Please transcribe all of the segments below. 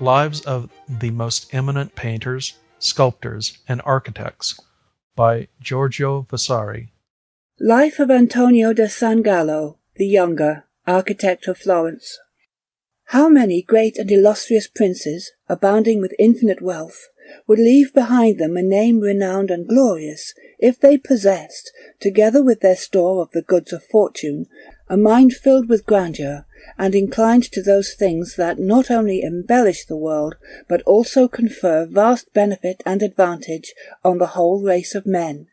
Lives of the Most Eminent Painters, Sculptors, and Architects by Giorgio Vasari. Life of Antonio da San Gallo, the Younger, architect of Florence. How many great and illustrious princes, abounding with infinite wealth, would leave behind them a name renowned and glorious, if they possessed, together with their store of the goods of fortune, a mind filled with grandeur, and inclined to those things that not only embellish the world, but also confer vast benefit and advantage on the whole race of men.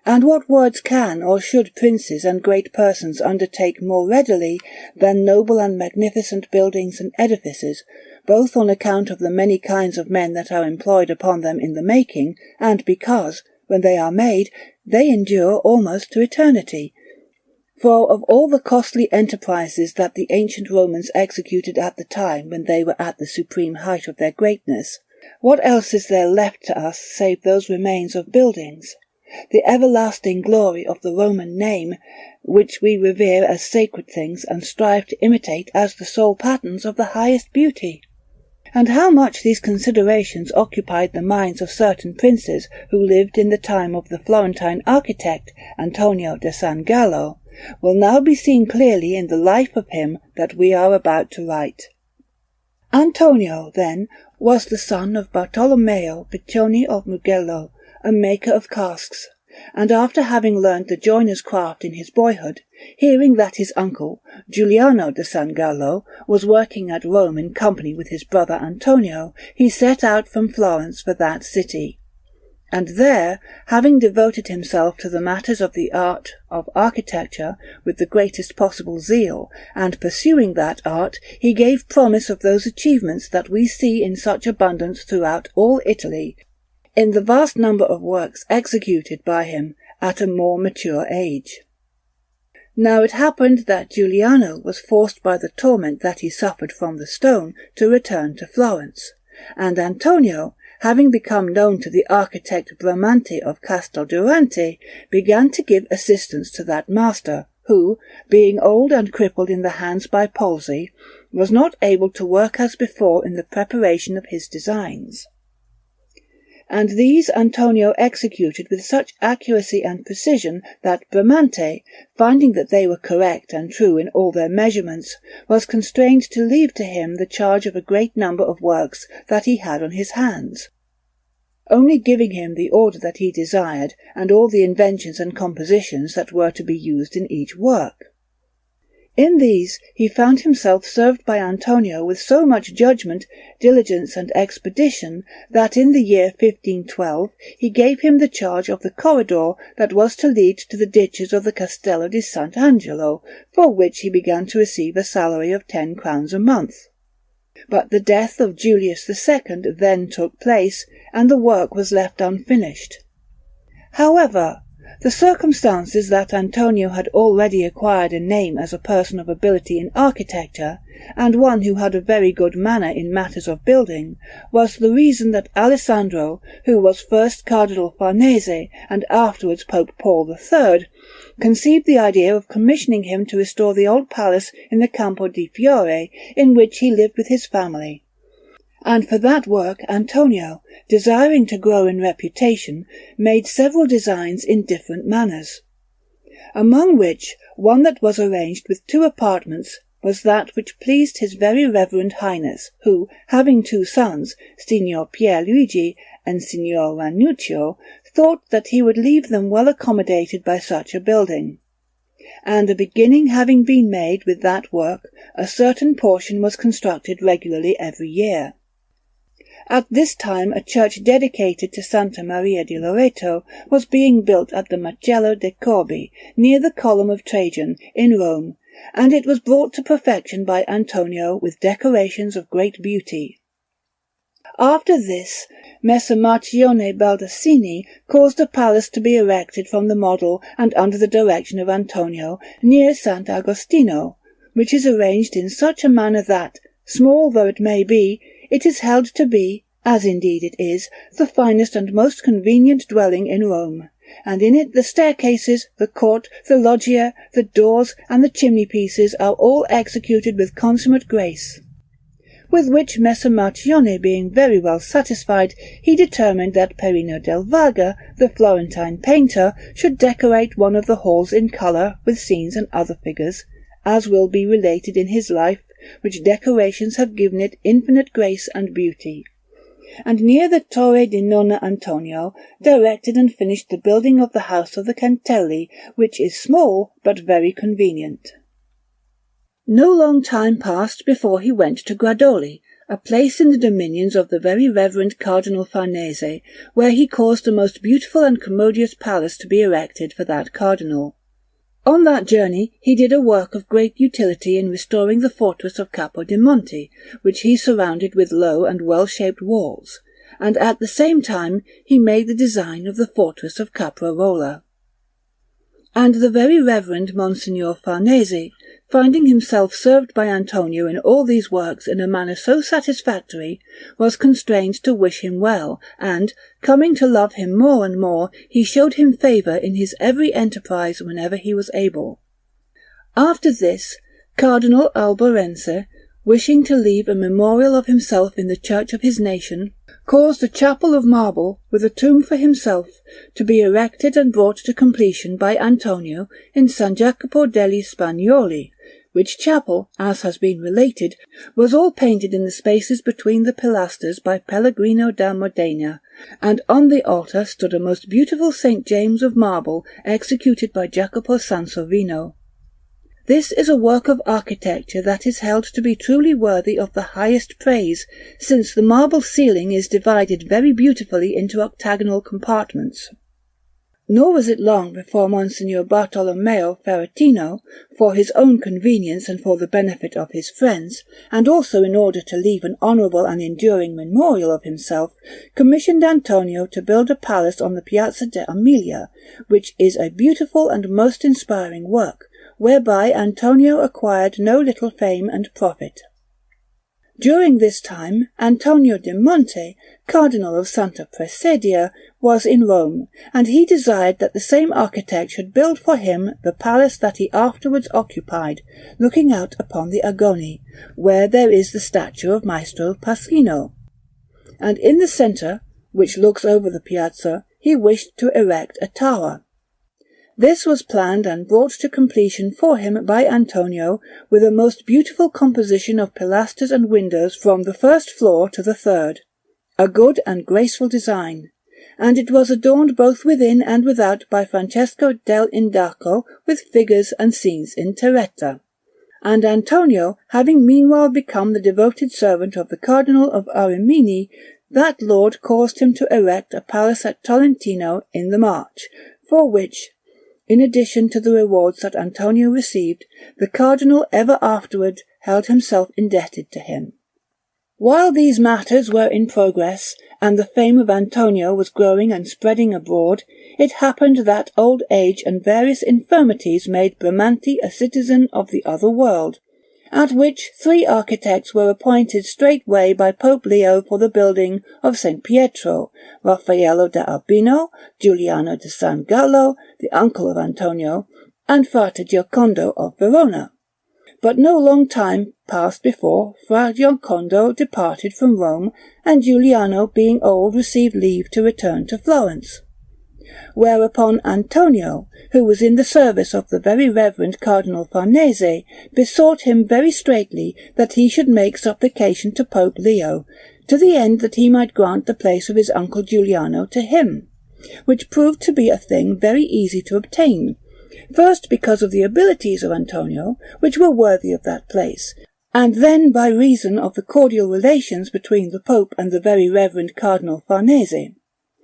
And what words can or should princes and great persons undertake more readily than noble and magnificent buildings and edifices, both on account of the many kinds of men that are employed upon them in the making, and because, when they are made, they endure almost to eternity? For of all the costly enterprises that the ancient Romans executed at the time when they were at the supreme height of their greatness, what else is there left to us save those remains of buildings? The everlasting glory of the Roman name, which we revere as sacred things and strive to imitate as the sole patterns of the highest beauty. And how much these considerations occupied the minds of certain princes who lived in the time of the Florentine architect Antonio da San Gallo, will now be seen clearly in the life of him that we are about to write. Antonio, then, was the son of Bartolomeo Piccioni of Mugello, a maker of casks, and after having learned the joiner's craft in his boyhood, hearing that his uncle, Giuliano da San Gallo, was working at Rome in company with his brother Antonio, he set out from Florence for that city. And there, having devoted himself to the matters of the art of architecture with the greatest possible zeal, and pursuing that art, he gave promise of those achievements that we see in such abundance throughout all Italy, in the vast number of works executed by him at a more mature age. Now it happened that Giuliano was forced by the torment that he suffered from the stone to return to Florence, and Antonio, having become known to the architect Bramante of Casteldurante, began to give assistance to that master, who, being old and crippled in the hands by palsy, was not able to work as before in the preparation of his designs. And these Antonio executed with such accuracy and precision that Bramante, finding that they were correct and true in all their measurements, was constrained to leave to him the charge of a great number of works that he had on his hands, only giving him the order that he desired and all the inventions and compositions that were to be used in each work. In these he found himself served by Antonio with so much judgment, diligence, and expedition, that in the year 1512 he gave him the charge of the corridor that was to lead to the ditches of the Castello di Sant'Angelo, for which he began to receive a salary of 10 crowns a month. But the death of Julius II then took place, and the work was left unfinished. However, the circumstances that Antonio had already acquired a name as a person of ability in architecture, and one who had a very good manner in matters of building, was the reason that Alessandro, who was first Cardinal Farnese and afterwards Pope Paul III, conceived the idea of commissioning him to restore the old palace in the Campo di Fiore, in which he lived with his family. And for that work Antonio, desiring to grow in reputation, made several designs in different manners, among which one that was arranged with 2 apartments was that which pleased his very reverend Highness, who, having 2 sons, Signor Pierluigi and Signor Ranuccio, thought that he would leave them well accommodated by such a building. And a beginning having been made with that work, a certain portion was constructed regularly every year. At this time a church dedicated to Santa Maria di Loreto was being built at the Macello de' Corbi, near the Column of Trajan, in Rome, and it was brought to perfection by Antonio with decorations of great beauty. After this, Messer Marcione Baldassini caused a palace to be erected from the model and under the direction of Antonio, near Sant'Agostino, which is arranged in such a manner that, small though it may be, it is held to be, as indeed it is, the finest and most convenient dwelling in Rome, and in it the staircases, the court, the loggia, the doors, and the chimney-pieces are all executed with consummate grace. with which Messer Marchione being very well satisfied, he determined that Perino del Vaga, the Florentine painter, should decorate one of the halls in colour with scenes and other figures, as will be related in his life, which decorations have given it infinite grace and beauty. And near the Torre di Nonna Antonio directed and finished the building of the house of the Cantelli, which is small but very convenient. No long time passed before he went to Gradoli, a place in the dominions of the very reverend Cardinal Farnese, where he caused a most beautiful and commodious palace to be erected for that cardinal. On that journey he did a work of great utility in restoring the fortress of Capodimonte, which he surrounded with low and well-shaped walls, and at the same time he made the design of the fortress of Caprarola. And the very reverend Monsignor Farnese, finding himself served by Antonio in all these works in a manner so satisfactory, was constrained to wish him well, and, coming to love him more and more, he showed him favour in his every enterprise whenever he was able. After this, Cardinal Alborense, wishing to leave a memorial of himself in the church of his nation, caused a chapel of marble, with a tomb for himself, to be erected and brought to completion by Antonio in San Jacopo degli Spagnoli, which chapel, as has been related, was all painted in the spaces between the pilasters by Pellegrino da Modena, and on the altar stood a most beautiful St. James of marble executed by Jacopo Sansovino. This is a work of architecture that is held to be truly worthy of the highest praise, since the marble ceiling is divided very beautifully into octagonal compartments. Nor was it long before Monsignor Bartolommeo Ferratino, for his own convenience and for the benefit of his friends, and also in order to leave an honourable and enduring memorial of himself, commissioned Antonio to build a palace on the Piazza de Aemilia, which is a beautiful and most inspiring work, whereby Antonio acquired no little fame and profit. During this time, Antonio de Monte, Cardinal of Santa Prasedia, was in Rome, and he desired that the same architect should build for him the palace that he afterwards occupied, looking out upon the Agoni, where there is the statue of Maestro Pasquino. And in the centre, which looks over the piazza, he wished to erect a tower. This was planned and brought to completion for him by Antonio, with a most beautiful composition of pilasters and windows from the first floor to the third, a good and graceful design, and it was adorned both within and without by Francesco del Indaco with figures and scenes in terretta. And Antonio, having meanwhile become the devoted servant of the Cardinal of Arimini, that lord caused him to erect a palace at Tolentino in the March, for which, in addition to the rewards that Antonio received, the Cardinal ever afterward held himself indebted to him. While these matters were in progress, and the fame of Antonio was growing and spreading abroad, it happened that old age and various infirmities made Bramante a citizen of the other world, at which 3 architects were appointed straightway by Pope Leo for the building of St. Pietro, Raffaello da Urbino, Giuliano da San Gallo, the uncle of Antonio, and Frate Giocondo of Verona. But no long time passed before Fra Giocondo departed from Rome, and Giuliano, being old, received leave to return to Florence. Whereupon Antonio, who was in the service of the very reverend Cardinal Farnese, besought him very straitly that he should make supplication to Pope Leo, to the end that he might grant the place of his uncle Giuliano to him, which proved to be a thing very easy to obtain, first because of the abilities of Antonio, which were worthy of that place, and then by reason of the cordial relations between the Pope and the very reverend Cardinal Farnese.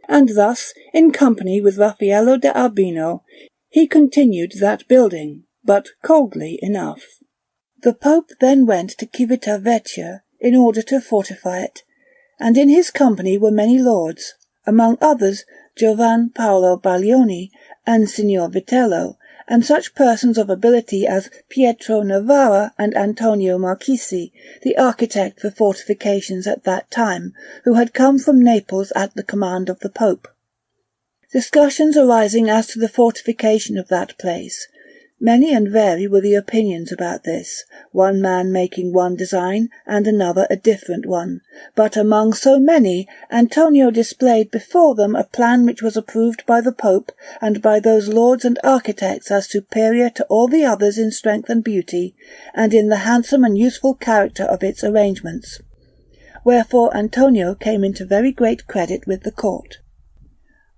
And thus, in company with Raffaello da Urbino, he continued that building, but coldly enough. The Pope then went to Civitavecchia in order to fortify it, and in his company were many lords, among others Giovan Paolo Baglioni and Signor Vitello, and such persons of ability as Pietro Navarra and Antonio Marchisi, the architect for fortifications at that time, who had come from Naples at the command of the Pope. Discussions arising as to the fortification of that place, Many and varied were the opinions about this, one man making one design and another a different one, but among so many Antonio displayed before them a plan which was approved by the Pope and by those lords and architects as superior to all the others in strength and beauty, and in the handsome and useful character of its arrangements. Wherefore Antonio came into very great credit with the court.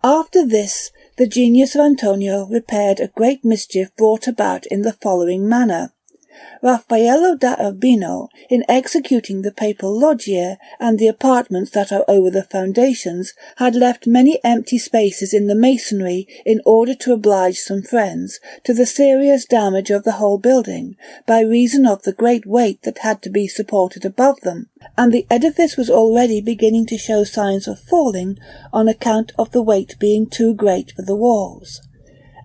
After this, the genius of Antonio repaired a great mischief brought about in the following manner. Raffaello da Urbino, in executing the Papal Loggia and the apartments that are over the foundations, had left many empty spaces in the masonry in order to oblige some friends, to the serious damage of the whole building, by reason of the great weight that had to be supported above them, and the edifice was already beginning to show signs of falling on account of the weight being too great for the walls.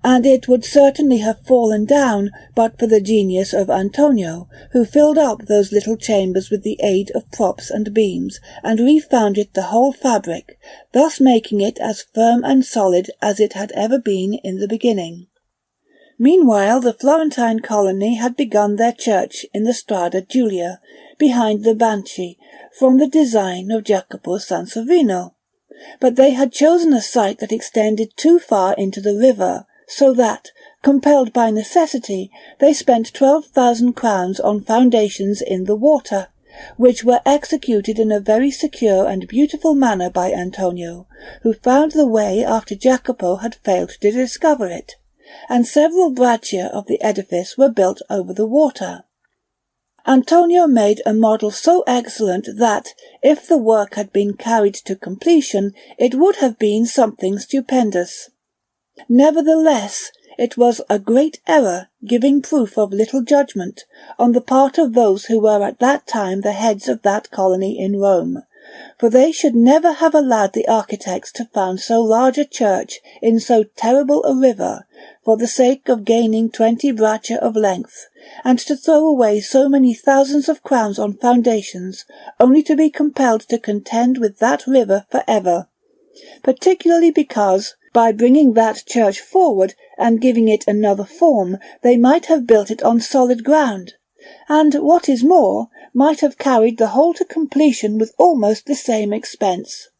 And it would certainly have fallen down but for the genius of Antonio, who filled up those little chambers with the aid of props and beams, and refounded the whole fabric, thus making it as firm and solid as it had ever been in the beginning. Meanwhile the Florentine colony had begun their church in the Strada Giulia, behind the Banchi, from the design of Jacopo Sansovino. But they had chosen a site that extended too far into the river, so that, compelled by necessity, they spent 12,000 crowns on foundations in the water, which were executed in a very secure and beautiful manner by Antonio, who found the way after Jacopo had failed to discover it, and several braccia of the edifice were built over the water. Antonio made a model so excellent that, if the work had been carried to completion, it would have been something stupendous. Nevertheless, it was a great error, giving proof of little judgment, on the part of those who were at that time the heads of that colony in Rome, for they should never have allowed the architects to found so large a church in so terrible a river, for the sake of gaining 20 braccia of length, and to throw away so many thousands of crowns on foundations, only to be compelled to contend with that river for ever, particularly because, by bringing that church forward and giving it another form, they might have built it on solid ground, and, what is more, might have carried the whole to completion with almost the same expense.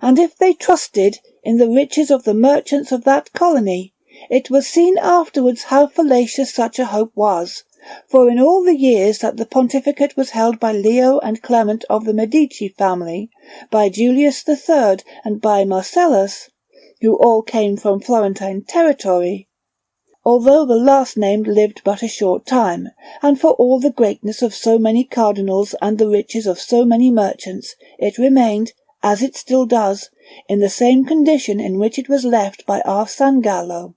And if they trusted in the riches of the merchants of that colony, it was seen afterwards how fallacious such a hope was, for in all the years that the pontificate was held by Leo and Clement of the Medici family, by Julius III, and by Marcellus, who all came from Florentine territory, although the last named lived but a short time, and for all the greatness of so many cardinals and the riches of so many merchants, it remained, as it still does, in the same condition in which it was left by our Sangallo.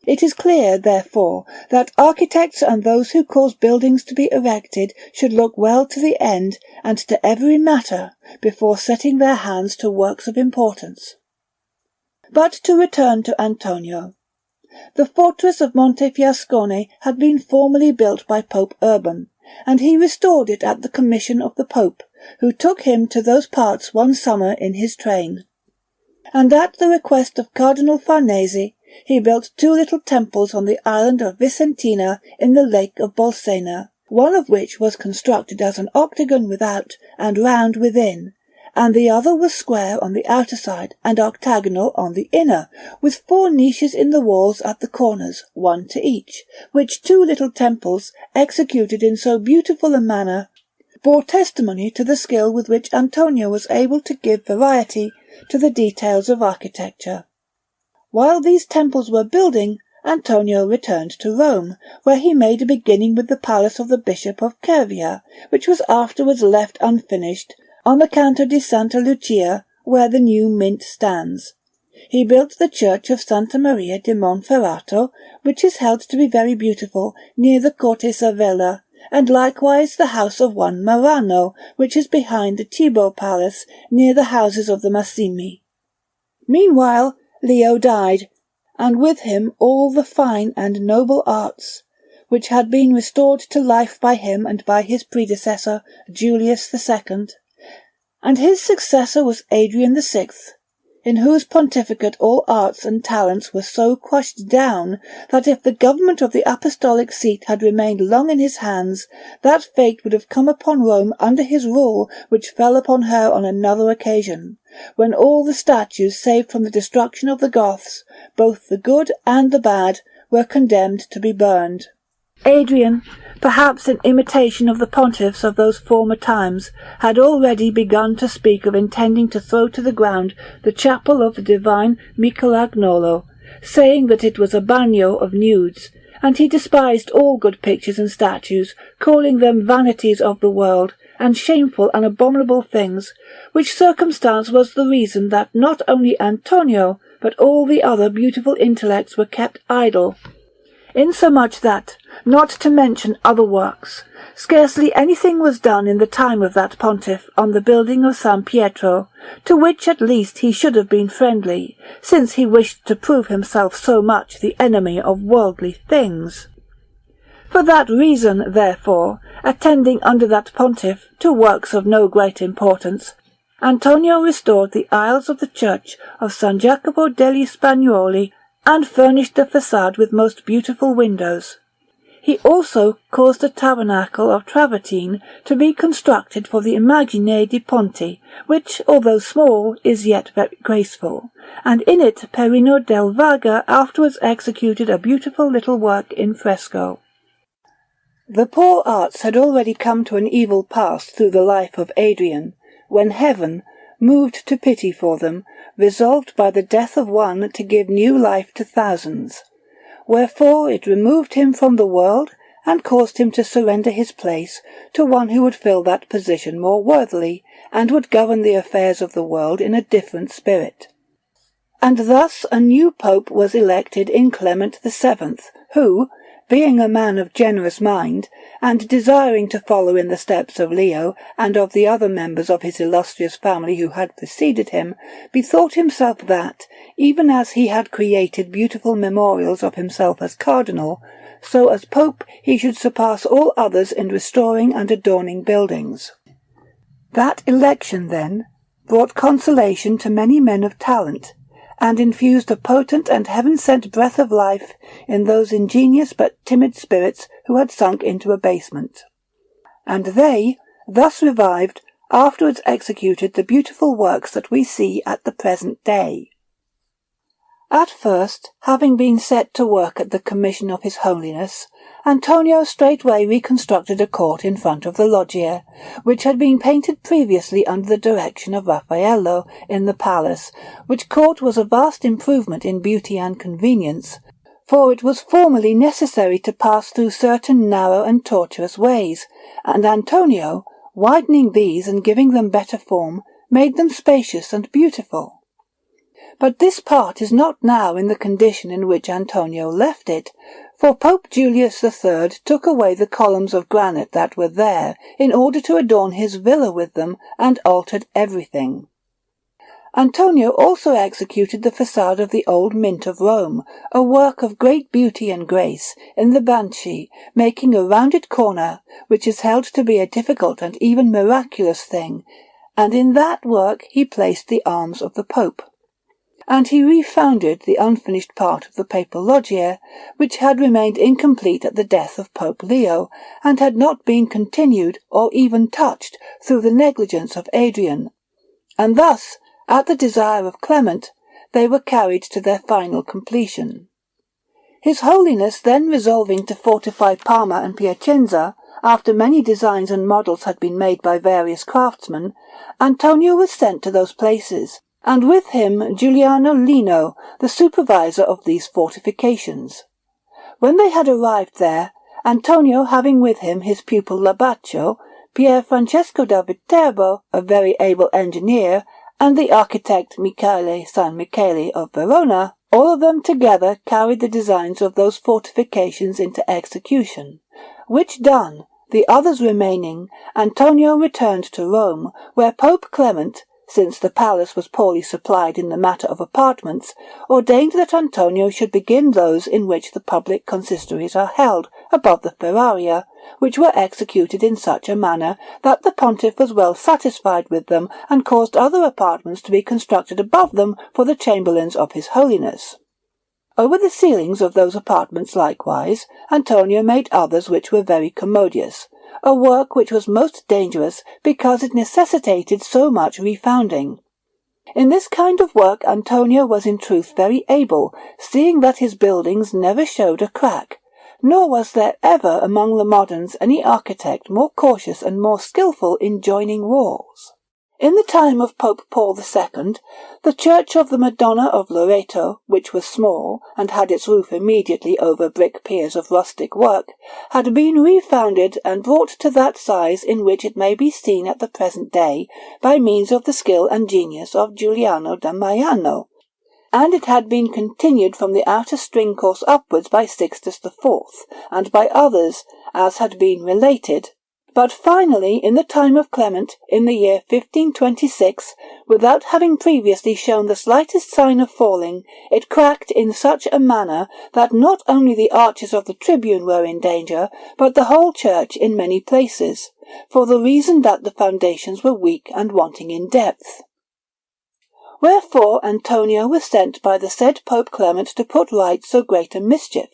It is clear, therefore, that architects and those who cause buildings to be erected should look well to the end and to every matter before setting their hands to works of importance. But to return to Antonio. The fortress of Montefiascone had been formerly built by Pope Urban, and he restored it at the commission of the Pope, who took him to those parts one summer in his train. And at the request of Cardinal Farnese, he built 2 little temples on the island of Vicentina in the lake of Bolsena, one of which was constructed as an octagon without and round within, and the other was square on the outer side and octagonal on the inner, with 4 niches in the walls at the corners, one to each, which 2 little temples, executed in so beautiful a manner, bore testimony to the skill with which Antonio was able to give variety to the details of architecture. While these temples were building, Antonio returned to Rome, where he made a beginning with the palace of the Bishop of Cervia, which was afterwards left unfinished, on the Canto di Santa Lucia, where the new mint stands. He built the church of Santa Maria di Monferrato, which is held to be very beautiful, near the Corte Savella, and likewise the house of one Marano, which is behind the Cibo Palace, near the houses of the Massimi. Meanwhile, Leo died, and with him all the fine and noble arts, which had been restored to life by him and by his predecessor, Julius II, and his successor was Adrian VI. in whose pontificate all arts and talents were so crushed down, that if the government of the apostolic seat had remained long in his hands, that fate would have come upon Rome under his rule which fell upon her on another occasion, when all the statues saved from the destruction of the Goths, both the good and the bad, were condemned to be burned. Adrian, perhaps in imitation of the pontiffs of those former times, had already begun to speak of intending to throw to the ground the chapel of the divine Michelagnolo, saying that it was a bagnio of nudes, and he despised all good pictures and statues, calling them vanities of the world, and shameful and abominable things, which circumstance was the reason that not only Antonio, but all the other beautiful intellects were kept idle, insomuch that, not to mention other works, scarcely anything was done in the time of that pontiff on the building of San Pietro, to which at least he should have been friendly, since he wished to prove himself so much the enemy of worldly things. For that reason, therefore, attending under that pontiff to works of no great importance, Antonio restored the aisles of the church of San Jacopo degli Spagnuoli, and furnished the façade with most beautiful windows. He also caused the tabernacle of travertine to be constructed for the Immagine di Ponti, which, although small, is yet very graceful, and in it Perino del Vaga afterwards executed a beautiful little work in fresco. The poor arts had already come to an evil pass through the life of Adrian, when heaven, moved to pity for them, resolved by the death of one to give new life to thousands. Wherefore it removed him from the world, and caused him to surrender his place to one who would fill that position more worthily, and would govern the affairs of the world in a different spirit. And thus a new pope was elected in Clement VII, who, being a man of generous mind, and desiring to follow in the steps of Leo and of the other members of his illustrious family who had preceded him, bethought himself that, even as he had created beautiful memorials of himself as cardinal, so as pope he should surpass all others in restoring and adorning buildings. That election, then, brought consolation to many men of talent, and infused a potent and heaven-sent breath of life in those ingenious but timid spirits who had sunk into abasement. And they, thus revived, afterwards executed the beautiful works that we see at the present day. At first, having been set to work at the commission of His Holiness, Antonio straightway reconstructed a court in front of the loggia, which had been painted previously under the direction of Raffaello in the palace, which court was a vast improvement in beauty and convenience, for it was formerly necessary to pass through certain narrow and tortuous ways, and Antonio, widening these and giving them better form, made them spacious and beautiful. But this part is not now in the condition in which Antonio left it, for Pope Julius III took away the columns of granite that were there, in order to adorn his villa with them, and altered everything. Antonio also executed the façade of the old Mint of Rome, a work of great beauty and grace, in the Banchi, making a rounded corner, which is held to be a difficult and even miraculous thing, and in that work he placed the arms of the Pope. And he refounded the unfinished part of the papal loggia, which had remained incomplete at the death of Pope Leo, and had not been continued or even touched through the negligence of Adrian. And thus, at the desire of Clement, they were carried to their final completion. His Holiness then resolving to fortify Parma and Piacenza, after many designs and models had been made by various craftsmen, Antonio was sent to those places, and with him Giuliano Lino, the supervisor of these fortifications. When they had arrived there, Antonio having with him his pupil Labaccio, Pier Francesco da Viterbo, a very able engineer, and the architect Michele San Michele of Verona, all of them together carried the designs of those fortifications into execution, which done, the others remaining, Antonio returned to Rome, where Pope Clement, since the palace was poorly supplied in the matter of apartments, ordained that Antonio should begin those in which the public consistories are held, above the Ferraria, which were executed in such a manner that the pontiff was well satisfied with them, and caused other apartments to be constructed above them for the chamberlains of his holiness. Over the ceilings of those apartments likewise, Antonio made others which were very commodious, a work which was most dangerous because it necessitated so much refounding. In this kind of work Antonio was in truth very able, seeing that his buildings never showed a crack, nor was there ever among the moderns any architect more cautious and more skilful in joining walls. In the time of Pope Paul II, the church of the Madonna of Loreto, which was small, and had its roof immediately over brick piers of rustic work, had been refounded and brought to that size in which it may be seen at the present day by means of the skill and genius of Giuliano da Maiano, and it had been continued from the outer string course upwards by Sixtus IV, and by others, as had been related. But finally, in the time of Clement, in the year 1526, without having previously shown the slightest sign of falling, it cracked in such a manner that not only the arches of the tribune were in danger, but the whole church in many places, for the reason that the foundations were weak and wanting in depth. Wherefore Antonio was sent by the said Pope Clement to put right so great a mischief.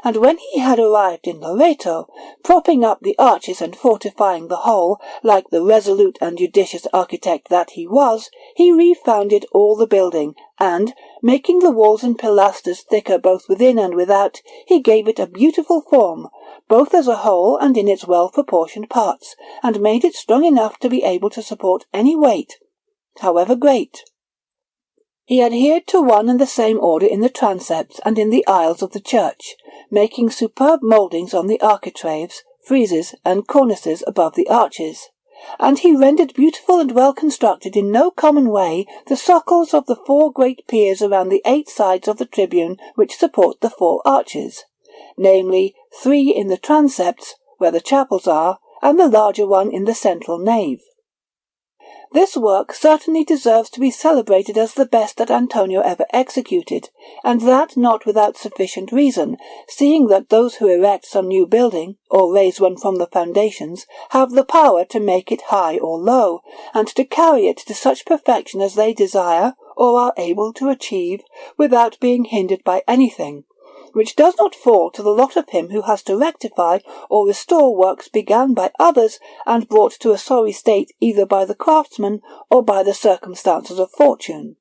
And when he had arrived in Loreto, propping up the arches and fortifying the whole, like the resolute and judicious architect that he was, he refounded all the building, and, making the walls and pilasters thicker both within and without, he gave it a beautiful form, both as a whole and in its well-proportioned parts, and made it strong enough to be able to support any weight, however great. He adhered to one and the same order in the transepts and in the aisles of the church, making superb mouldings on the architraves, friezes, and cornices above the arches, and he rendered beautiful and well constructed in no common way the sockles of the 4 great piers around the 8 sides of the tribune which support the 4 arches, namely 3 in the transepts, where the chapels are, and the larger one in the central nave. This work certainly deserves to be celebrated as the best that Antonio ever executed, and that not without sufficient reason, seeing that those who erect some new building, or raise one from the foundations, have the power to make it high or low, and to carry it to such perfection as they desire, or are able to achieve, without being hindered by anything, which does not fall to the lot of him who has to rectify or restore works begun by others and brought to a sorry state either by the craftsman or by the circumstances of fortune.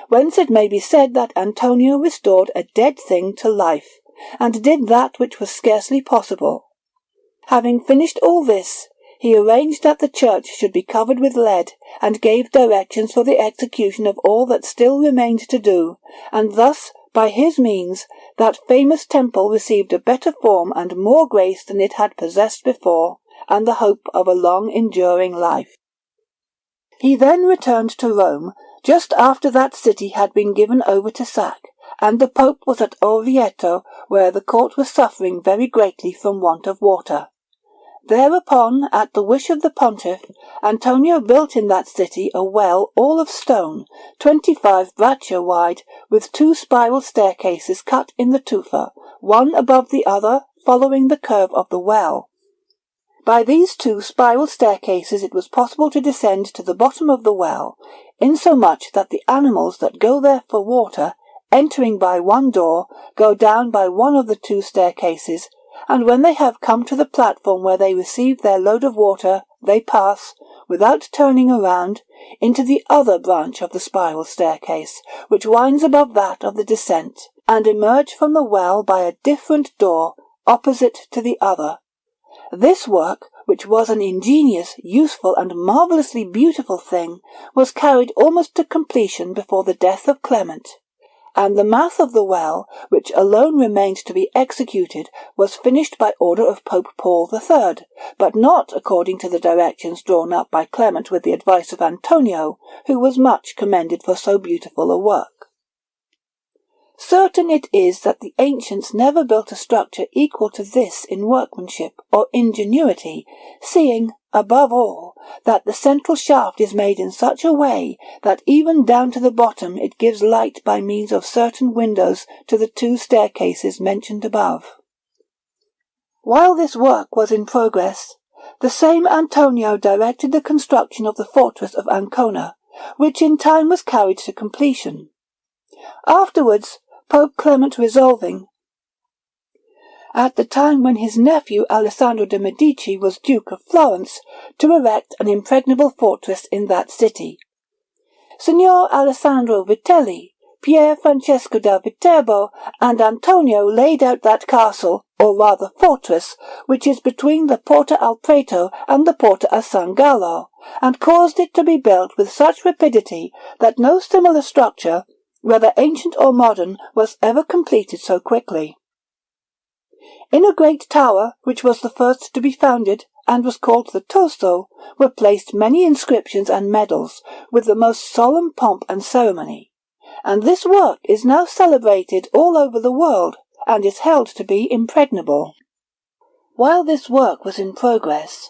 Whence it may be said that Antonio restored a dead thing to life, and did that which was scarcely possible. Having finished all this, he arranged that the church should be covered with lead, and gave directions for the execution of all that still remained to do, and thus, by his means, that famous temple received a better form and more grace than it had possessed before, and the hope of a long enduring life. He then returned to Rome, just after that city had been given over to sack, and the Pope was at Orvieto, where the court was suffering very greatly from want of water. Thereupon, at the wish of the pontiff, Antonio built in that city a well all of stone, 25 braccia wide, with 2 spiral staircases cut in the tufa, one above the other, following the curve of the well. By these 2 spiral staircases it was possible to descend to the bottom of the well, insomuch that the animals that go there for water, entering by one door, go down by one of the 2 staircases, and when they have come to the platform where they receive their load of water, they pass, without turning around, into the other branch of the spiral staircase, which winds above that of the descent, and emerge from the well by a different door, opposite to the other. This work, which was an ingenious, useful, and marvellously beautiful thing, was carried almost to completion before the death of Clement, and the mouth of the well, which alone remained to be executed, was finished by order of Pope Paul III, but not according to the directions drawn up by Clement with the advice of Antonio, who was much commended for so beautiful a work. Certain it is that the ancients never built a structure equal to this in workmanship or ingenuity, seeing, above all, that the central shaft is made in such a way that even down to the bottom it gives light by means of certain windows to the 2 staircases mentioned above. While this work was in progress, the same Antonio directed the construction of the fortress of Ancona, which in time was carried to completion. Afterwards, Pope Clement resolving, at the time when his nephew Alessandro de' Medici was Duke of Florence, to erect an impregnable fortress in that city. Signor Alessandro Vitelli, Pier Francesco da Viterbo, and Antonio laid out that castle, or rather fortress, which is between the Porta al Prato and the Porta a San Gallo, and caused it to be built with such rapidity that no similar structure, whether ancient or modern, was ever completed so quickly. In a great tower, which was the first to be founded, and was called the Toso, were placed many inscriptions and medals, with the most solemn pomp and ceremony, and this work is now celebrated all over the world, and is held to be impregnable. While this work was in progress,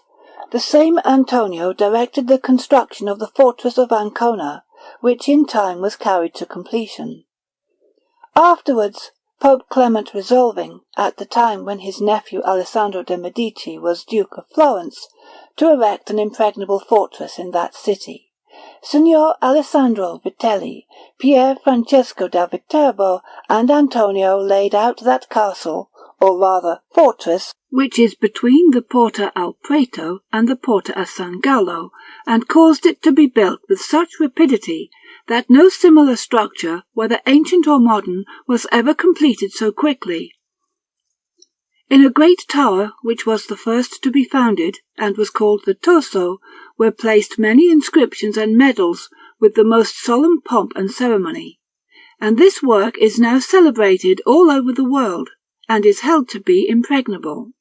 the same Antonio directed the construction of the fortress of Ancona, which in time was carried to completion. Afterwards, Pope Clement resolving, at the time when his nephew Alessandro de' Medici was Duke of Florence, to erect an impregnable fortress in that city, Signor Alessandro Vitelli, Pier Francesco da Viterbo, and Antonio laid out that castle, or rather fortress, which is between the Porta al Prato and the Porta a San Gallo, and caused it to be built with such rapidity that no similar structure, whether ancient or modern, was ever completed so quickly. In a great tower, which was the first to be founded, and was called the Toso, were placed many inscriptions and medals, with the most solemn pomp and ceremony, and this work is now celebrated all over the world, and is held to be impregnable.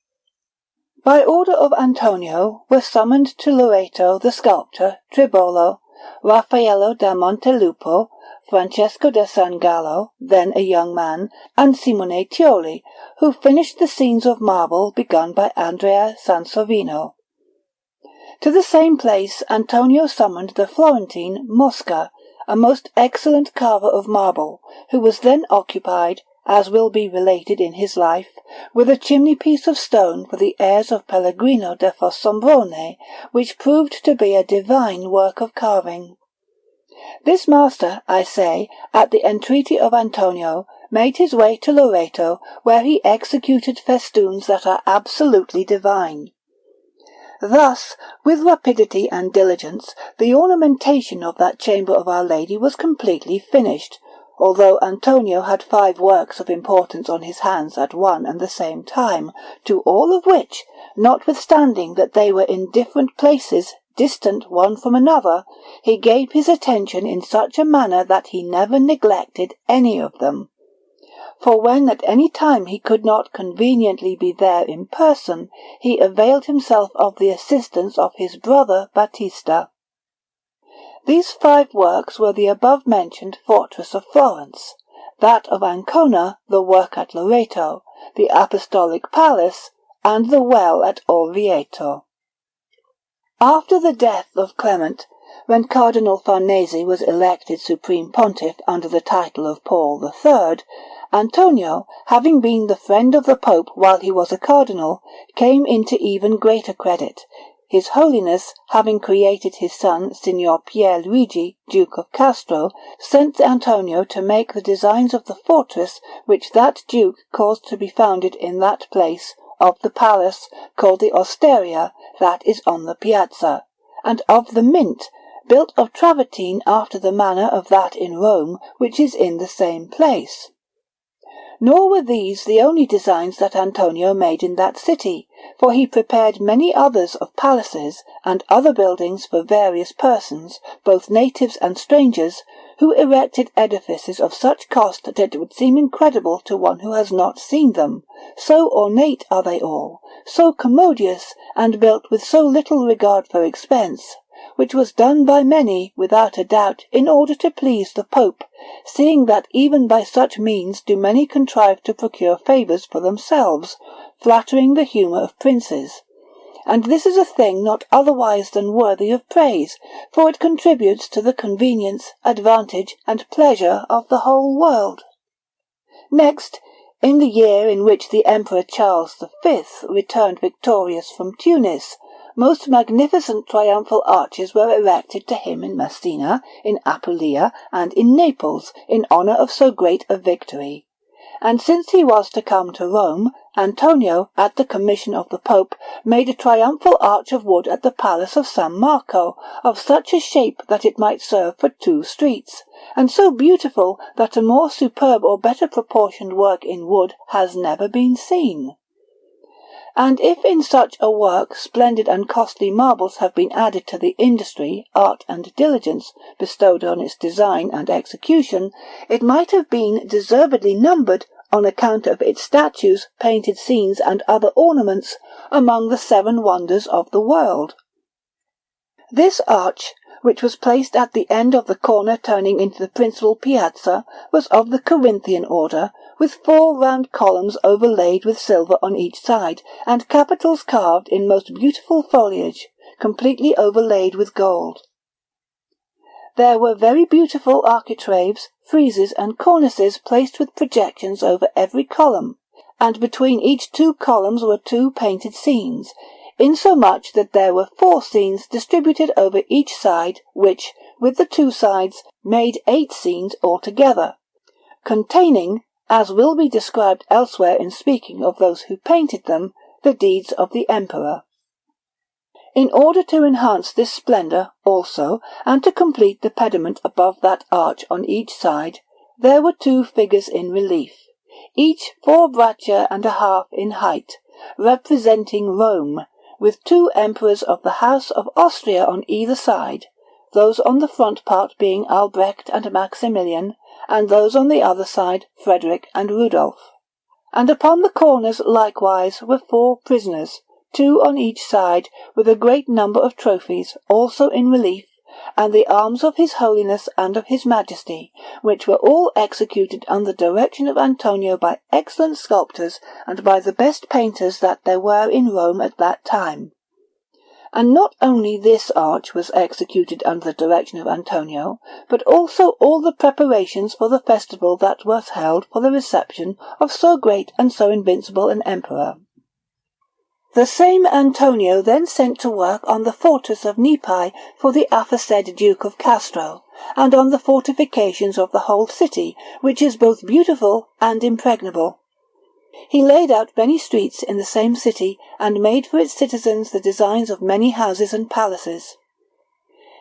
By order of Antonio were summoned to Loreto the sculptor Tribolo, Raffaello da Montelupo, Francesco da San Gallo, then a young man, and Simone Tioli, who finished the scenes of marble begun by Andrea Sansovino. To the same place Antonio summoned the Florentine Mosca, a most excellent carver of marble, who was then occupied, as will be related in his life, with a chimney-piece of stone for the heirs of Pellegrino da Fossombrone, which proved to be a divine work of carving. This master, I say, at the entreaty of Antonio, made his way to Loreto, where he executed festoons that are absolutely divine. Thus, with rapidity and diligence, the ornamentation of that chamber of Our Lady was completely finished, although Antonio had 5 works of importance on his hands at one and the same time, to all of which, notwithstanding that they were in different places, distant one from another, he gave his attention in such a manner that he never neglected any of them. For when at any time he could not conveniently be there in person, he availed himself of the assistance of his brother Battista. These 5 works were the above-mentioned fortress of Florence, that of Ancona, the work at Loreto, the Apostolic Palace, and the well at Orvieto. After the death of Clement, when Cardinal Farnese was elected Supreme Pontiff under the title of Paul III, Antonio, having been the friend of the Pope while he was a cardinal, came into even greater credit, His Holiness, having created his son Signor Pier Luigi, Duke of Castro, sent Antonio to make the designs of the fortress which that Duke caused to be founded in that place, of the palace, called the Osteria, that is on the piazza, and of the Mint, built of travertine after the manner of that in Rome, which is in the same place. Nor were these the only designs that Antonio made in that city, for he prepared many others of palaces and other buildings for various persons, both natives and strangers, who erected edifices of such cost that it would seem incredible to one who has not seen them, so ornate are they all, so commodious, and built with so little regard for expense, which was done by many, without a doubt, in order to please the Pope, seeing that even by such means do many contrive to procure favours for themselves, flattering the humour of princes, and this is a thing not otherwise than worthy of praise, for it contributes to the convenience, advantage, and pleasure of the whole world. Next, in the year in which the Emperor Charles V returned victorious from Tunis, most magnificent triumphal arches were erected to him in Messina, in Apulia, and in Naples, in honour of so great a victory. And since he was to come to Rome, Antonio, at the commission of the Pope, made a triumphal arch of wood at the Palace of San Marco, of such a shape that it might serve for 2 streets, and so beautiful that a more superb or better proportioned work in wood has never been seen. And if in such a work splendid and costly marbles have been added to the industry, art, and diligence bestowed on its design and execution, it might have been deservedly numbered, on account of its statues, painted scenes, and other ornaments, among the 7 wonders of the world. This arch, which was placed at the end of the corner turning into the principal piazza, was of the Corinthian order, with 4 round columns overlaid with silver on each side, and capitals carved in most beautiful foliage, completely overlaid with gold. There were very beautiful architraves, friezes, and cornices placed with projections over every column, and between each 2 columns were 2 painted scenes, insomuch that there were 4 scenes distributed over each side, which, with the 2 sides, made 8 scenes altogether, containing, as will be described elsewhere in speaking of those who painted them, the deeds of the emperor. In order to enhance this splendour also, and to complete the pediment above that arch on each side, there were 2 figures in relief, each 4 braccia and a half in height, representing Rome, with 2 emperors of the House of Austria on either side, those on the front part being Albrecht and Maximilian, and those on the other side Frederick and Rudolph. And upon the corners likewise were 4 prisoners, 2 on each side, with a great number of trophies, also in relief, and the arms of his Holiness and of his Majesty, which were all executed under the direction of Antonio by excellent sculptors and by the best painters that there were in Rome at that time. And not only this arch was executed under the direction of Antonio, but also all the preparations for the festival that was held for the reception of so great and so invincible an emperor. The same Antonio then sent to work on the fortress of Nipai for the aforesaid Duke of Castro, and on the fortifications of the whole city, which is both beautiful and impregnable. He laid out many streets in the same city, and made for its citizens the designs of many houses and palaces.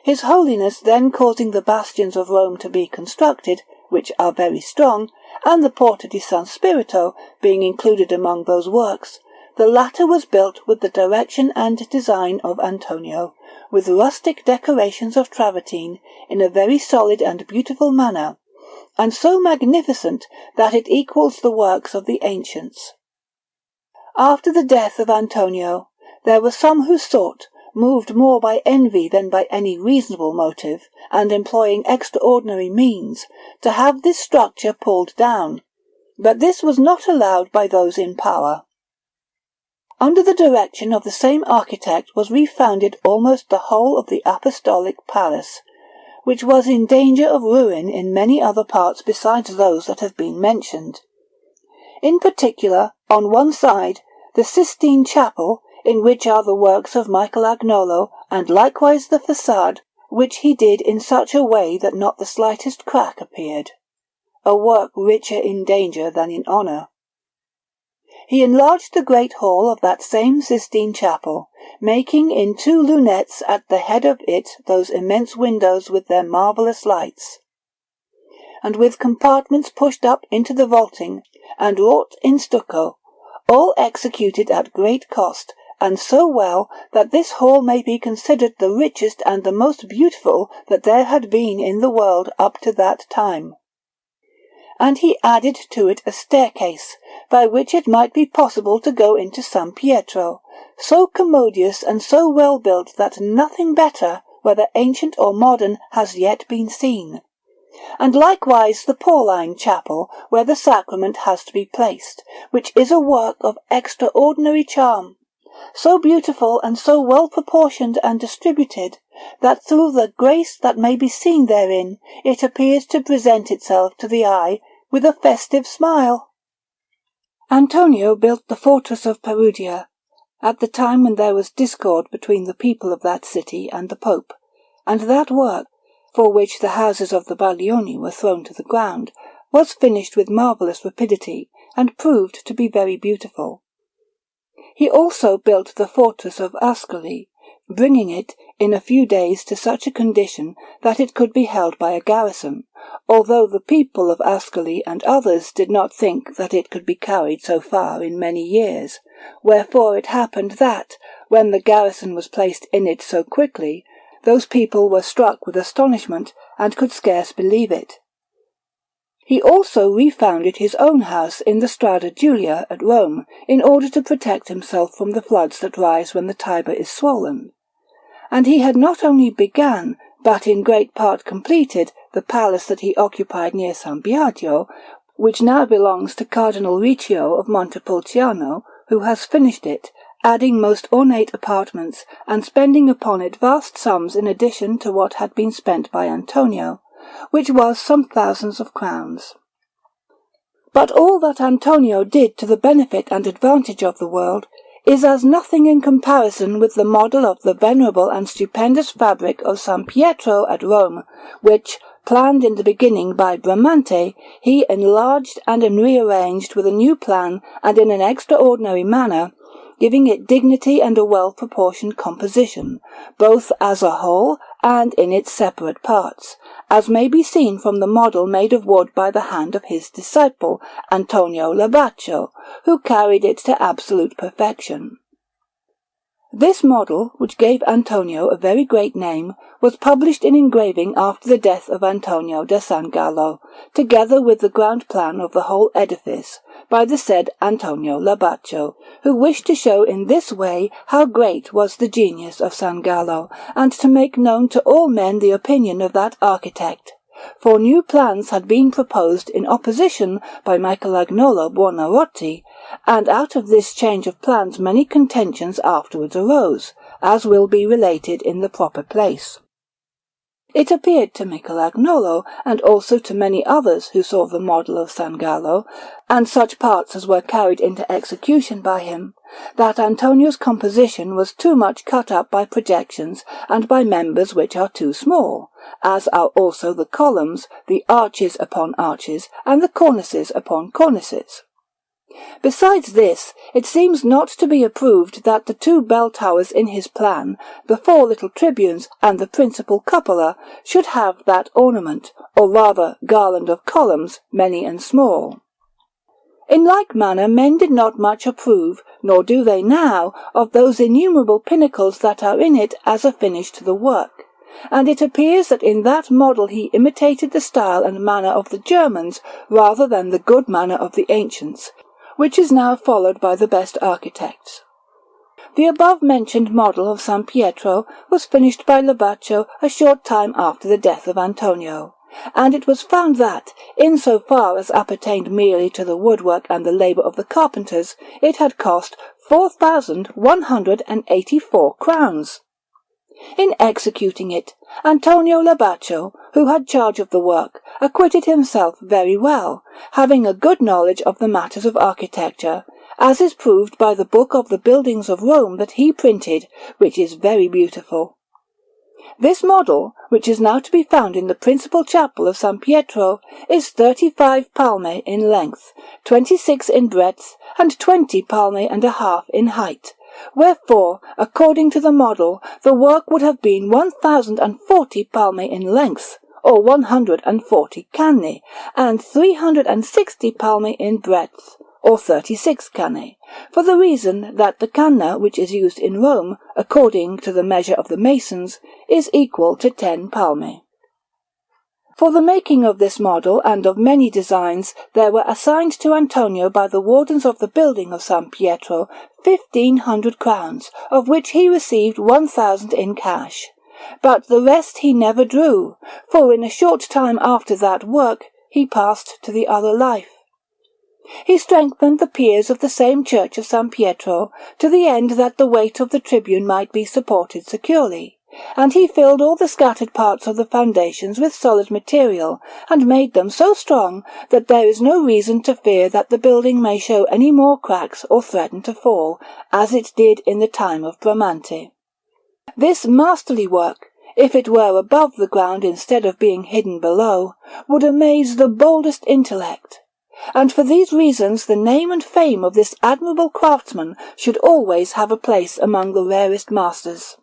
His Holiness then causing the bastions of Rome to be constructed, which are very strong, and the Porta di San Spirito being included among those works, the latter was built with the direction and design of Antonio, with rustic decorations of travertine, in a very solid and beautiful manner, and so magnificent that it equals the works of the ancients. After the death of Antonio, there were some who sought, moved more by envy than by any reasonable motive, and employing extraordinary means, to have this structure pulled down, but this was not allowed by those in power. Under the direction of the same architect was refounded almost the whole of the Apostolic Palace, which was in danger of ruin in many other parts besides those that have been mentioned. In particular, on one side, the Sistine Chapel, in which are the works of Michelagnolo, and likewise the façade, which he did in such a way that not the slightest crack appeared, a work richer in danger than in honour. He enlarged the great hall of that same Sistine Chapel, making in 2 lunettes at the head of it those immense windows with their marvellous lights, and with compartments pushed up into the vaulting, and wrought in stucco, all executed at great cost, and so well that this hall may be considered the richest and the most beautiful that there had been in the world up to that time. And he added to it a staircase, by which it might be possible to go into San Pietro, so commodious and so well built that nothing better, whether ancient or modern, has yet been seen. And likewise the Pauline Chapel, where the sacrament has to be placed, which is a work of extraordinary charm, so beautiful and so well proportioned and distributed, that through the grace that may be seen therein, it appears to present itself to the eye with a festive smile. Antonio built the fortress of Perugia at the time when there was discord between the people of that city and the Pope, and that work, for which the houses of the Baglioni were thrown to the ground, was finished with marvellous rapidity, and proved to be very beautiful. He also built the fortress of Ascoli, bringing it in a few days to such a condition that it could be held by a garrison, although the people of Ascoli and others did not think that it could be carried so far in many years, wherefore it happened that, when the garrison was placed in it so quickly, those people were struck with astonishment, and could scarce believe it. He also refounded his own house in the Strada Giulia at Rome, in order to protect himself from the floods that rise when the Tiber is swollen. And he had not only begun, but in great part completed, the palace that he occupied near San Biagio, which now belongs to Cardinal Riccio of Montepulciano, who has finished it, adding most ornate apartments, and spending upon it vast sums in addition to what had been spent by Antonio, which was some thousands of crowns. But all that Antonio did to the benefit and advantage of the world is as nothing in comparison with the model of the venerable and stupendous fabric of San Pietro at Rome, which, planned in the beginning by Bramante, he enlarged and rearranged with a new plan and in an extraordinary manner, giving it dignity and a well-proportioned composition, both as a whole and in its separate parts, as may be seen from the model made of wood by the hand of his disciple, Antonio Labaccio, who carried it to absolute perfection. This model, which gave Antonio a very great name, was published in engraving after the death of Antonio da San Gallo, together with the ground plan of the whole edifice, by the said Antonio Labaccio, who wished to show in this way how great was the genius of San Gallo, and to make known to all men the opinion of that architect. For new plans had been proposed in opposition by Michelagnolo Buonarroti, and out of this change of plans many contentions afterwards arose, as will be related in the proper place. It appeared to Michelagnolo, and also to many others who saw the model of San Gallo, and such parts as were carried into execution by him, that Antonio's composition was too much cut up by projections and by members which are too small, as are also the columns, the arches upon arches, and the cornices upon cornices. Besides this, it seems not to be approved that the two bell towers in his plan, the four little tribunes, and the principal cupola, should have that ornament, or rather garland of columns, many and small. In like manner men did not much approve, nor do they now, of those innumerable pinnacles that are in it as a finish to the work, and it appears that in that model he imitated the style and manner of the Germans rather than the good manner of the ancients, which is now followed by the best architects. The above-mentioned model of San Pietro was finished by Labaccio a short time after the death of Antonio, and it was found that, in so far as appertained merely to the woodwork and the labour of the carpenters, it had cost 4,184 crowns. In executing it, Antonio Labaccio, who had charge of the work, acquitted himself very well, having a good knowledge of the matters of architecture, as is proved by the book of the buildings of Rome that he printed, which is very beautiful. This model, which is now to be found in the principal chapel of San Pietro, is 35 palme in length, 26 in breadth, and 20 palme and a half in height. Wherefore, according to the model, the work would have been 1,040 palme in length, or 140 canne, and 360 palme in breadth, or 36 canne, for the reason that the canna which is used in Rome, according to the measure of the masons, is equal to 10 palme. For the making of this model and of many designs there were assigned to Antonio by the wardens of the building of San Pietro 1,500 crowns, of which he received 1,000 in cash. But the rest he never drew, for in a short time after that work he passed to the other life. He strengthened the piers of the same church of San Pietro, to the end that the weight of the tribune might be supported securely, and he filled all the scattered parts of the foundations with solid material, and made them so strong that there is no reason to fear that the building may show any more cracks or threaten to fall, as it did in the time of Bramante. This masterly work, if it were above the ground instead of being hidden below, would amaze the boldest intellect. And for these reasons the name and fame of this admirable craftsman should always have a place among the rarest masters.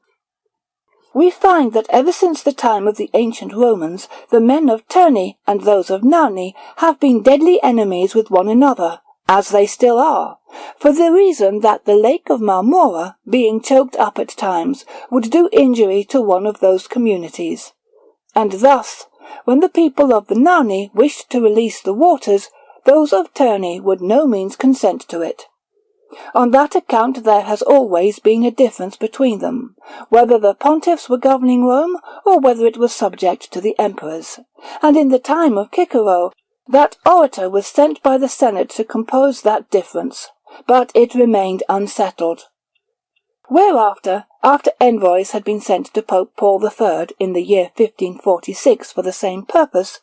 We find that ever since the time of the ancient Romans, the men of Terni and those of Narni have been deadly enemies with one another, as they still are, for the reason that the lake of Marmora, being choked up at times, would do injury to one of those communities. And thus, when the people of the Narni wished to release the waters, those of Terni would no means consent to it. On that account there has always been a difference between them, whether the pontiffs were governing Rome, or whether it was subject to the emperors. And in the time of Cicero, that orator was sent by the Senate to compose that difference, but it remained unsettled. Whereafter, after envoys had been sent to Pope Paul III in the year 1546 for the same purpose,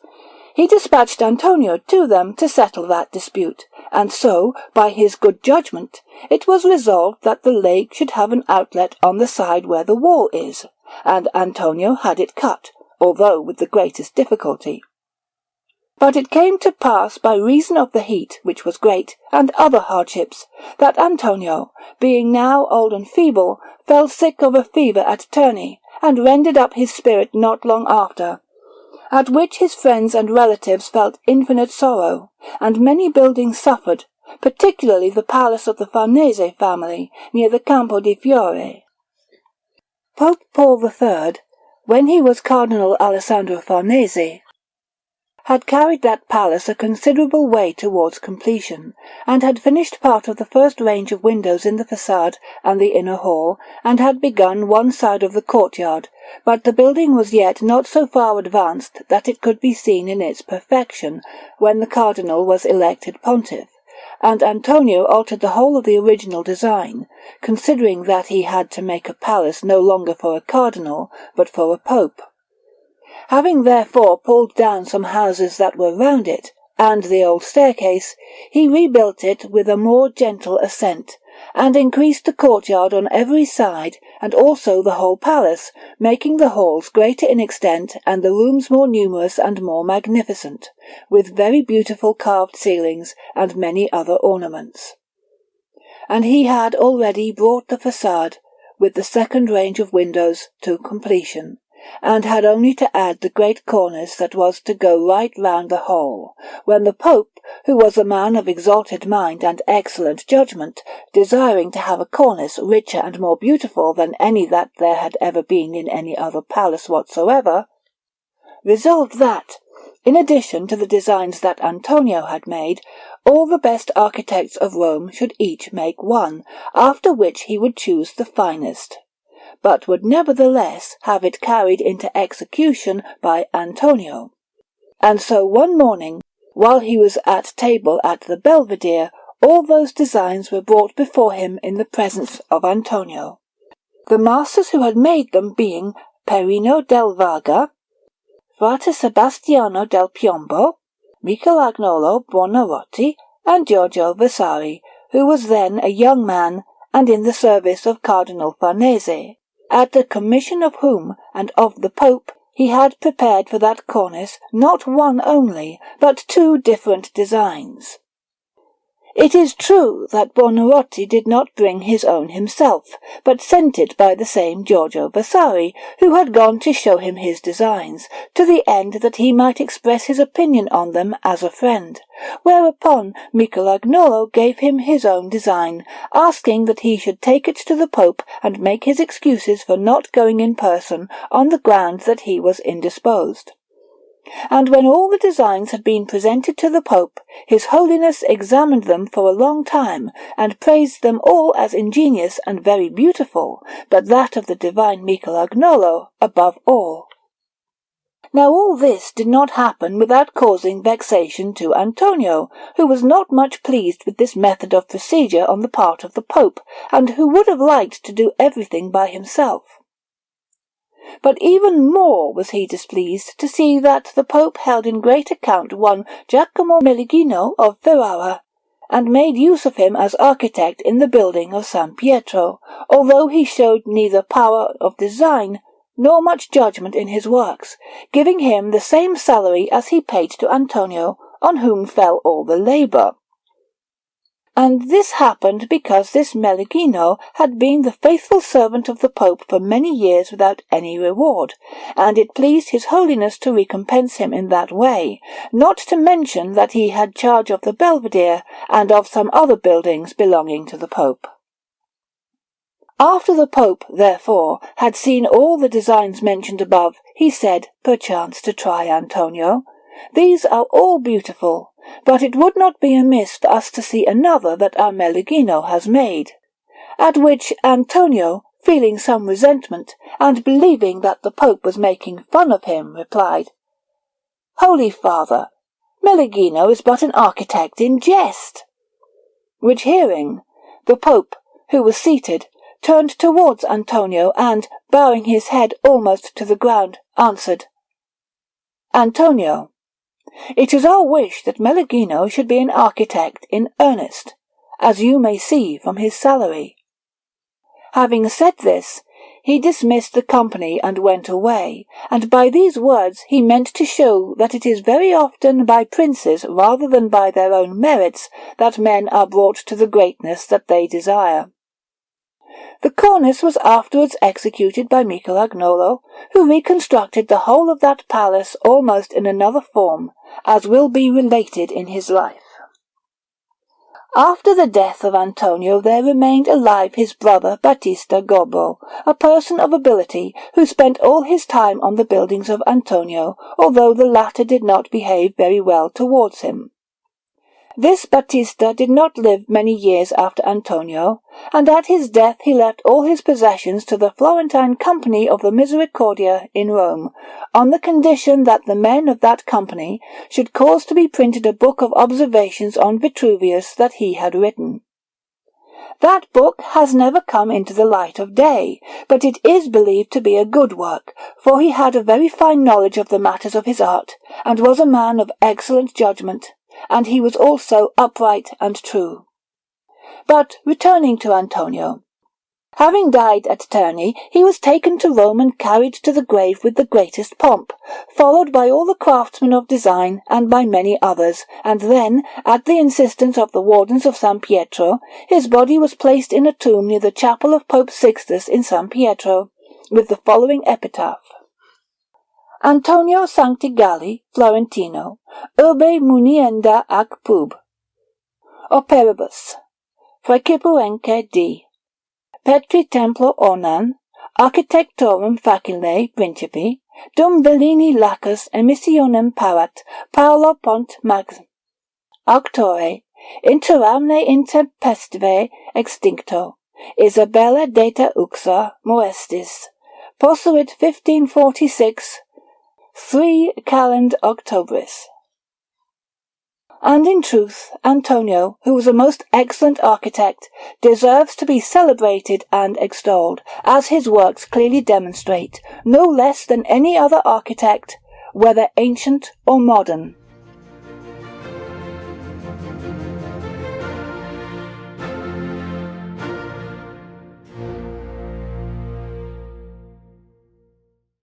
he dispatched Antonio to them to settle that dispute, and so, by his good judgment, it was resolved that the lake should have an outlet on the side where the wall is, and Antonio had it cut, although with the greatest difficulty. But it came to pass by reason of the heat, which was great, and other hardships, that Antonio, being now old and feeble, fell sick of a fever at Terni, and rendered up his spirit not long after, at which his friends and relatives felt infinite sorrow, and many buildings suffered, particularly the palace of the Farnese family, near the Campo di Fiore. Pope Paul III, when he was Cardinal Alessandro Farnese, had carried that palace a considerable way towards completion, and had finished part of the first range of windows in the façade and the inner hall, and had begun one side of the courtyard, but the building was yet not so far advanced that it could be seen in its perfection when the cardinal was elected pontiff, and Antonio altered the whole of the original design, considering that he had to make a palace no longer for a cardinal, but for a pope. Having therefore pulled down some houses that were round it, and the old staircase, he rebuilt it with a more gentle ascent, and increased the courtyard on every side, and also the whole palace, making the halls greater in extent and the rooms more numerous and more magnificent, with very beautiful carved ceilings and many other ornaments. And he had already brought the façade, with the second range of windows, to completion, and had only to add the great cornice that was to go right round the whole, when the Pope, who was a man of exalted mind and excellent judgment, desiring to have a cornice richer and more beautiful than any that there had ever been in any other palace whatsoever, resolved that, in addition to the designs that Antonio had made, all the best architects of Rome should each make one, after which he would choose the finest, but would nevertheless have it carried into execution by Antonio. And so one morning, while he was at table at the Belvedere, all those designs were brought before him in the presence of Antonio, the masters who had made them being Perino del Vaga, Frate Sebastiano del Piombo, Michelagnolo Buonarroti, and Giorgio Vasari, who was then a young man and in the service of Cardinal Farnese, at the commission of whom and of the Pope he had prepared for that cornice not one only, but two different designs. It is true that Buonarroti did not bring his own himself, but sent it by the same Giorgio Vasari, who had gone to show him his designs, to the end that he might express his opinion on them as a friend, whereupon Michelagnolo gave him his own design, asking that he should take it to the Pope and make his excuses for not going in person on the ground that he was indisposed. And when all the designs had been presented to the Pope, His Holiness examined them for a long time, and praised them all as ingenious and very beautiful, but that of the divine Michelagnolo above all. Now all this did not happen without causing vexation to Antonio, who was not much pleased with this method of procedure on the part of the Pope, and who would have liked to do everything by himself. But even more was he displeased to see that the Pope held in great account one Giacomo Meligino of Ferrara, and made use of him as architect in the building of San Pietro, although he showed neither power of design nor much judgment in his works, giving him the same salary as he paid to Antonio, on whom fell all the labour. And this happened because this Meligino had been the faithful servant of the Pope for many years without any reward, and it pleased his Holiness to recompense him in that way, not to mention that he had charge of the Belvedere and of some other buildings belonging to the Pope. After the Pope, therefore, had seen all the designs mentioned above, he said, perchance to try Antonio, "These are all beautiful, but it would not be amiss for us to see another that our Meligino has made." At which Antonio, feeling some resentment, and believing that the Pope was making fun of him, replied, "Holy Father, Meligino is but an architect in jest." Which hearing, the Pope, who was seated, turned towards Antonio, and, bowing his head almost to the ground, answered, "Antonio, it is our wish that Meligino should be an architect in earnest, as you may see from his salary." Having said this, he dismissed the company and went away, and by these words he meant to show that it is very often by princes rather than by their own merits that men are brought to the greatness that they desire. The cornice was afterwards executed by Michelagnolo, who reconstructed the whole of that palace almost in another form, as will be related in his life. After the death of Antonio there remained alive his brother Battista Gobbo, a person of ability, who spent all his time on the buildings of Antonio, although the latter did not behave very well towards him. This Battista did not live many years after Antonio, and at his death he left all his possessions to the Florentine Company of the Misericordia in Rome, on the condition that the men of that company should cause to be printed a book of observations on Vitruvius that he had written. That book has never come into the light of day, but it is believed to be a good work, for he had a very fine knowledge of the matters of his art, and was a man of excellent judgment, and he was also upright and true. But returning to Antonio, having died at Terni, he was taken to Rome and carried to the grave with the greatest pomp, followed by all the craftsmen of design and by many others, and then, at the insistence of the wardens of San Pietro, his body was placed in a tomb near the chapel of Pope Sixtus in San Pietro, with the following epitaph: Antonio Sancti Galli, Florentino, urbe munienda ac pub. Operibus, Praecipuenque D. Petri templo ornan, architectorum facile principi, dum Bellini lacus emissionem parat, Paolo Pont Max, auctore, interamne intempestive extincto, Isabella data uxa moestis, posuit 1546, 3 calend Octobris. And in truth, Antonio, who was a most excellent architect, deserves to be celebrated and extolled, as his works clearly demonstrate, no less than any other architect, whether ancient or modern.